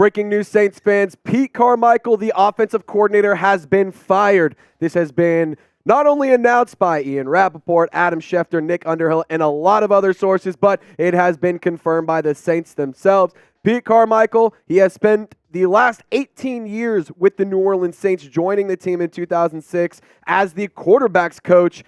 Breaking news, Saints fans. Pete Carmichael, the offensive coordinator, has been fired. This has been not only announced by Ian Rappaport, Adam Schefter, Nick Underhill, and a lot of other sources, but it has been confirmed by the Saints themselves. Pete Carmichael, he has spent the last 18 years with the New Orleans Saints, joining the team in 2006 as the quarterbacks coach.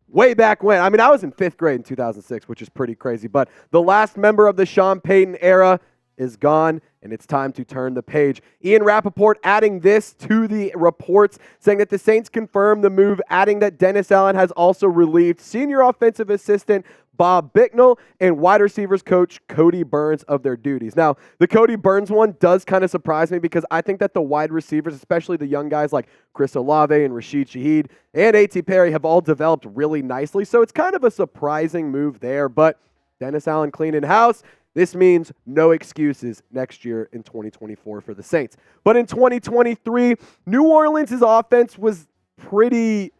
Way back when. I mean, I was in 5th grade in 2006, which is pretty crazy. But the last member of the Sean Payton era is gone, and it's time to turn the page. Ian Rappaport adding this to the reports, saying that the Saints confirmed the move, adding that Dennis Allen has also relieved senior offensive assistant Bob Bicknell and wide receivers coach Cody Burns of their duties. Now, the Cody Burns one does kind of surprise me because I think that the wide receivers, especially the young guys like Chris Olave and Rashid Shaheed and A.T. Perry, have all developed really nicely. So it's kind of a surprising move there, but Dennis Allen cleaning house. This means no excuses next year in 2024 for the Saints. But in 2023, New Orleans' offense was pretty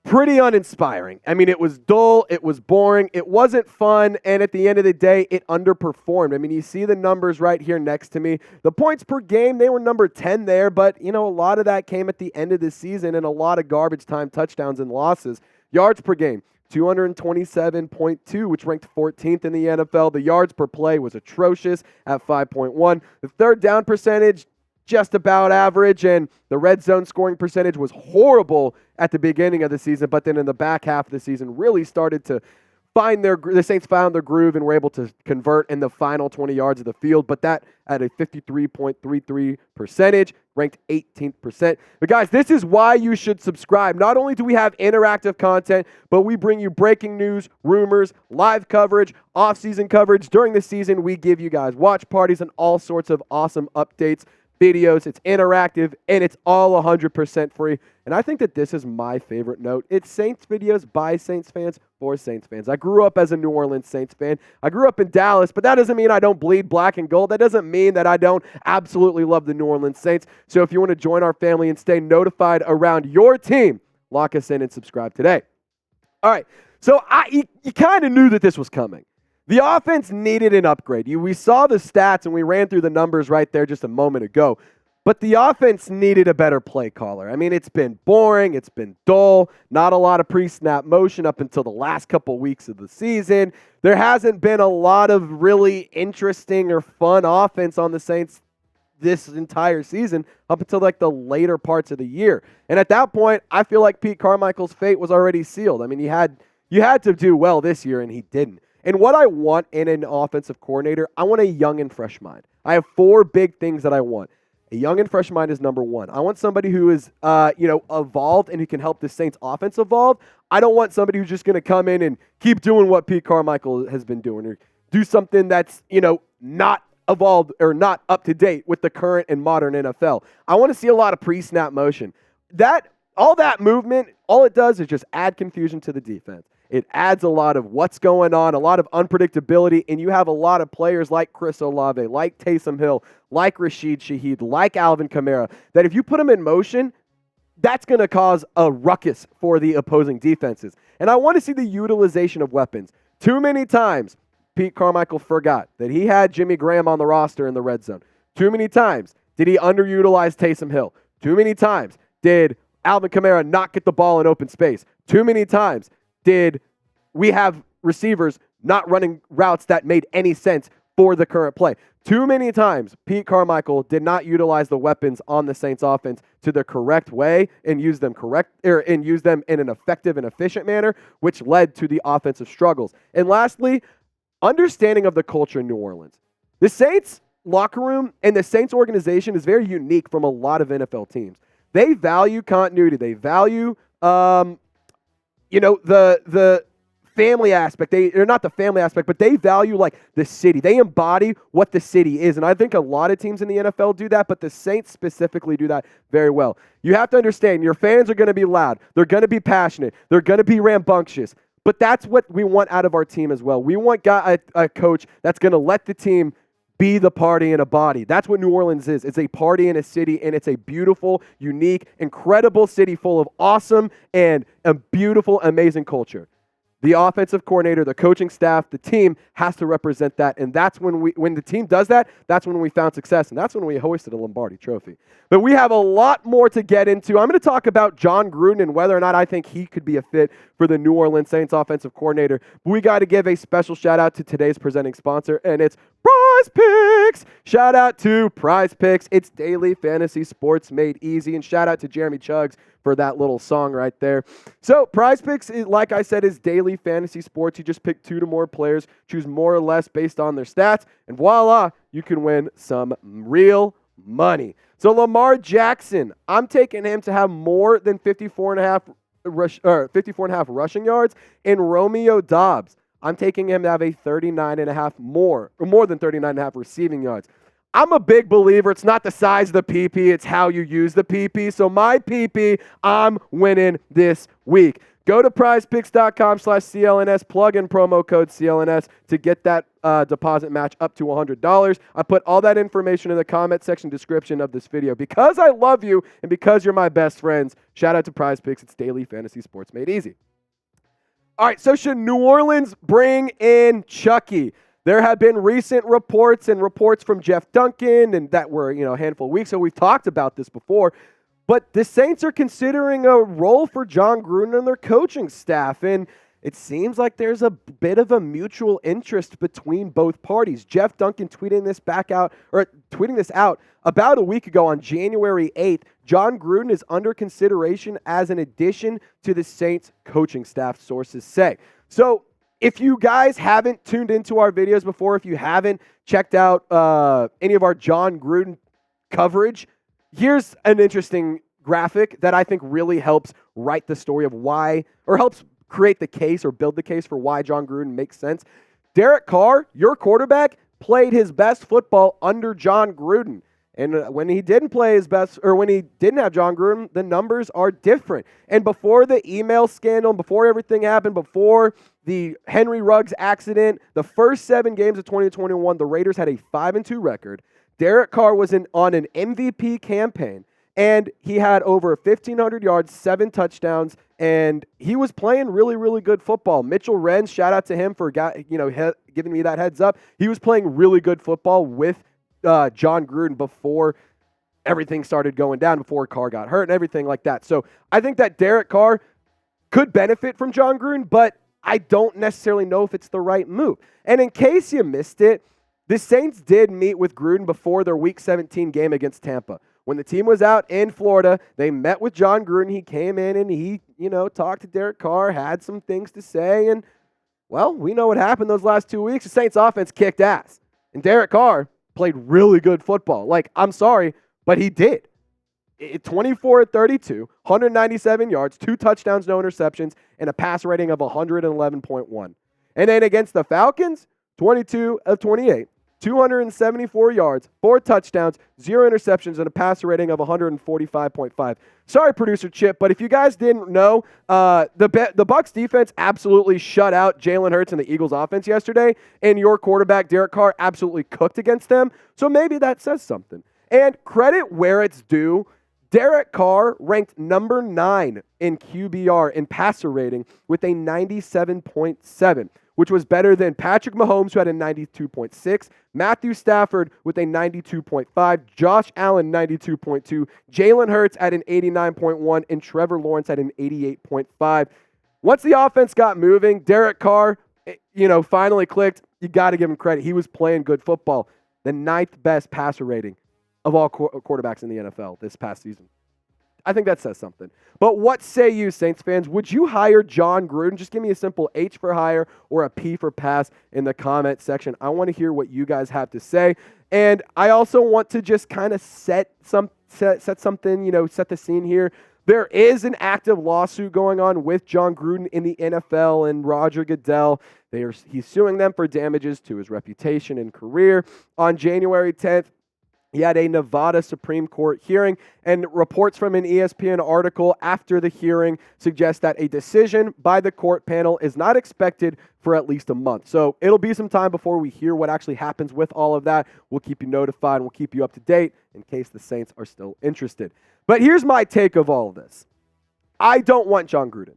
uninspiring. I mean, it was dull, it was boring, it wasn't fun, and at the end of the day, it underperformed. I mean, you see the numbers right here next to me. The points per game, they were number 10 there, but, a lot of that came at the end of the season and a lot of garbage time touchdowns and losses. Yards per game, 227.2, which ranked 14th in the NFL. The yards per play was atrocious at 5.1. The third down percentage, just about average, and the red zone scoring percentage was horrible at the beginning of the season, but then in the back half of the season really started to the Saints found their groove and were able to convert in the final 20 yards of the field, but that at a 53.33 percentage, ranked 18%. But guys, this is why you should subscribe. Not only do we have interactive content, but we bring you breaking news, rumors, live coverage, off-season coverage. During the season, we give you guys watch parties and all sorts of awesome updates, videos. It's interactive, and it's all 100% free. And I think that this is my favorite note. It's Saints videos by Saints fans for Saints fans. I grew up as a New Orleans Saints fan. I grew up in Dallas, but that doesn't mean I don't bleed black and gold. That doesn't mean that I don't absolutely love the New Orleans Saints. So if you want to join our family and stay notified around your team, lock us in and subscribe today. All right, so you kind of knew that this was coming. The offense needed an upgrade. We saw the stats, and we ran through the numbers right there just a moment ago. But the offense needed a better play caller. I mean, it's been boring. It's been dull. Not a lot of pre-snap motion up until the last couple weeks of the season. There hasn't been a lot of really interesting or fun offense on the Saints this entire season up until like the later parts of the year. And at that point, I feel like Pete Carmichael's fate was already sealed. I mean, you had to do well this year, and he didn't. And what I want in an offensive coordinator, I want a young and fresh mind. I have 4 big things that I want. A young and fresh mind is number 1. I want somebody who is, evolved and who can help the Saints offense evolve. I don't want somebody who's just going to come in and keep doing what Pete Carmichael has been doing or do something that's, not evolved or not up to date with the current and modern NFL. I want to see a lot of pre-snap motion. All that movement, all it does is just add confusion to the defense. It adds a lot of what's going on, a lot of unpredictability, and you have a lot of players like Chris Olave, like Taysom Hill, like Rashid Shaheed, like Alvin Kamara, that if you put them in motion, that's going to cause a ruckus for the opposing defenses. And I want to see the utilization of weapons. Too many times, Pete Carmichael forgot that he had Jimmy Graham on the roster in the red zone. Too many times did he underutilize Taysom Hill. Too many times did Alvin Kamara not get the ball in open space. Too many times did we have receivers not running routes that made any sense for the current play. Too many times, Pete Carmichael did not utilize the weapons on the Saints offense to the correct way and use them in an effective and efficient manner, which led to the offensive struggles. And lastly, understanding of the culture in New Orleans. The Saints locker room and the Saints organization is very unique from a lot of NFL teams. They value continuity. They value the family aspect. They're not the family aspect, but they value like the city. They embody what the city is. And I think a lot of teams in the NFL do that, but the Saints specifically do that very well. You have to understand, your fans are going to be loud. They're going to be passionate. They're going to be rambunctious. But that's what we want out of our team as well. We want a coach that's going to let the team be the party in a body. That's what New Orleans is. It's a party in a city, and it's a beautiful, unique, incredible city full of awesome and a beautiful, amazing culture. The offensive coordinator, the coaching staff, the team has to represent that. And that's when the team does that, that's when we found success. And that's when we hoisted a Lombardi trophy. But we have a lot more to get into. I'm going to talk about Jon Gruden and whether or not I think he could be a fit for the New Orleans Saints offensive coordinator. But we got to give a special shout out to today's presenting sponsor, and it's Prize Picks. Shout out to Prize Picks. It's daily fantasy sports made easy. And shout out to Jeremy Chuggs for that little song right there. So Prize Picks, like I said, is daily fantasy sports. You just pick 2 to more players, choose more or less based on their stats, and voila, you can win some real money. So Lamar Jackson, I'm taking him to have more than 54.5 rushing yards. And Romeo Doubs, I'm taking him to have a 39.5 more than 39.5 receiving yards. I'm a big believer. It's not the size of the PP, it's how you use the PP. So my PP, I'm winning this week. Go to prizepicks.com/CLNS, plug in promo code CLNS to get that deposit match up to $100. I put all that information in the comment section description of this video. Because I love you and because you're my best friends, shout out to Prize Picks. It's daily fantasy sports made easy. All right, so should New Orleans bring in Chucky? There have been recent reports from Jeff Duncan, and that were a handful of weeks ago. We've talked about this before. But the Saints are considering a role for Jon Gruden and their coaching staff, and it seems like there's a bit of a mutual interest between both parties. Jeff Duncan tweeting this out about a week ago on January 8th. Jon Gruden is under consideration as an addition to the Saints coaching staff, sources say. So if you guys haven't tuned into our videos before, if you haven't checked out any of our Jon Gruden coverage, here's an interesting graphic that I think really helps write the story of why, or helps create the case or build the case for why Jon Gruden makes sense. Derek Carr, your quarterback, played his best football under Jon Gruden. And when he didn't play his best, or when he didn't have Jon Gruden, the numbers are different. And before the email scandal, before everything happened, before the Henry Ruggs accident, the first 7 games of 2021, the Raiders had a 5-2 record. Derek Carr was on an MVP campaign, and he had over 1,500 yards, 7 touchdowns, and he was playing really, really good football. Mitchell Renz, shout out to him for giving me that heads up. He was playing really good football with Jon Gruden before everything started going down, before Carr got hurt and everything like that. So I think that Derek Carr could benefit from Jon Gruden, but I don't necessarily know if it's the right move. And in case you missed it, the Saints did meet with Gruden before their Week 17 game against Tampa. When the team was out in Florida, they met with Jon Gruden. He came in and he, talked to Derek Carr, had some things to say. And, well, we know what happened those last 2 weeks. The Saints offense kicked ass. And Derek Carr played really good football. I'm sorry, but he did. 24-32, 197 yards, 2 touchdowns, no interceptions, and a pass rating of 111.1. And then against the Falcons, 22 of 28. 274 yards, 4 touchdowns, 0 interceptions, and a passer rating of 145.5. Sorry, Producer Chip, but if you guys didn't know, the Bucs defense absolutely shut out Jalen Hurts and the Eagles offense yesterday, and your quarterback, Derek Carr, absolutely cooked against them. So maybe that says something. And credit where it's due, Derek Carr ranked number 9 in QBR in passer rating with a 97.7. which was better than Patrick Mahomes, who had a 92.6, Matthew Stafford with a 92.5, Josh Allen 92.2, Jalen Hurts at an 89.1, and Trevor Lawrence at an 88.5. Once the offense got moving, Derek Carr, finally clicked. You got to give him credit. He was playing good football. The 9th best passer rating of all quarterbacks in the NFL this past season. I think that says something. But what say you, Saints fans? Would you hire Jon Gruden? Just give me a simple H for hire or a P for pass in the comment section. I want to hear what you guys have to say. And I also want to just kind of set something, set the scene here. There is an active lawsuit going on with Jon Gruden in the NFL and Roger Goodell. He's suing them for damages to his reputation and career. On January 10th, he had a Nevada Supreme Court hearing, and reports from an ESPN article after the hearing suggest that a decision by the court panel is not expected for at least a month. So it'll be some time before we hear what actually happens with all of that. We'll keep you notified, and we'll keep you up to date in case the Saints are still interested. But here's my take of all of this. I don't want Jon Gruden.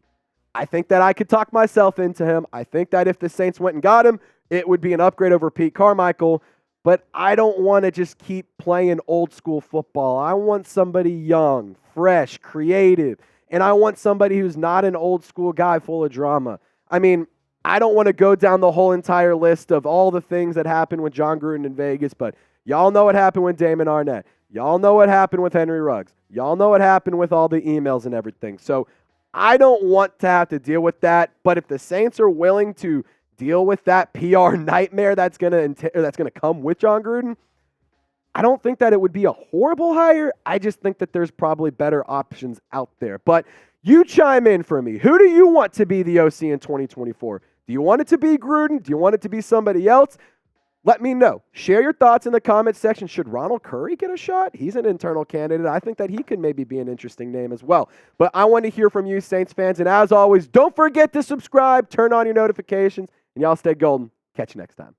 I think that I could talk myself into him. I think that if the Saints went and got him, it would be an upgrade over Pete Carmichael. But I don't want to just keep playing old school football. I want somebody young, fresh, creative, and I want somebody who's not an old school guy full of drama. I mean, I don't want to go down the whole entire list of all the things that happened with Jon Gruden in Vegas, but y'all know what happened with Damon Arnett. Y'all know what happened with Henry Ruggs. Y'all know what happened with all the emails and everything. So I don't want to have to deal with that, but if the Saints are willing to deal with that PR nightmare that's going to come with Jon Gruden, I don't think that it would be a horrible hire. I just think that there's probably better options out there. But you chime in for me. Who do you want to be the OC in 2024? Do you want it to be Gruden? Do you want it to be somebody else? Let me know. Share your thoughts in the comment section. Should Ronald Curry get a shot? He's an internal candidate. I think that he could maybe be an interesting name as well. But I want to hear from you, Saints fans. And as always, don't forget to subscribe, turn on your notifications, and y'all stay golden. Catch you next time.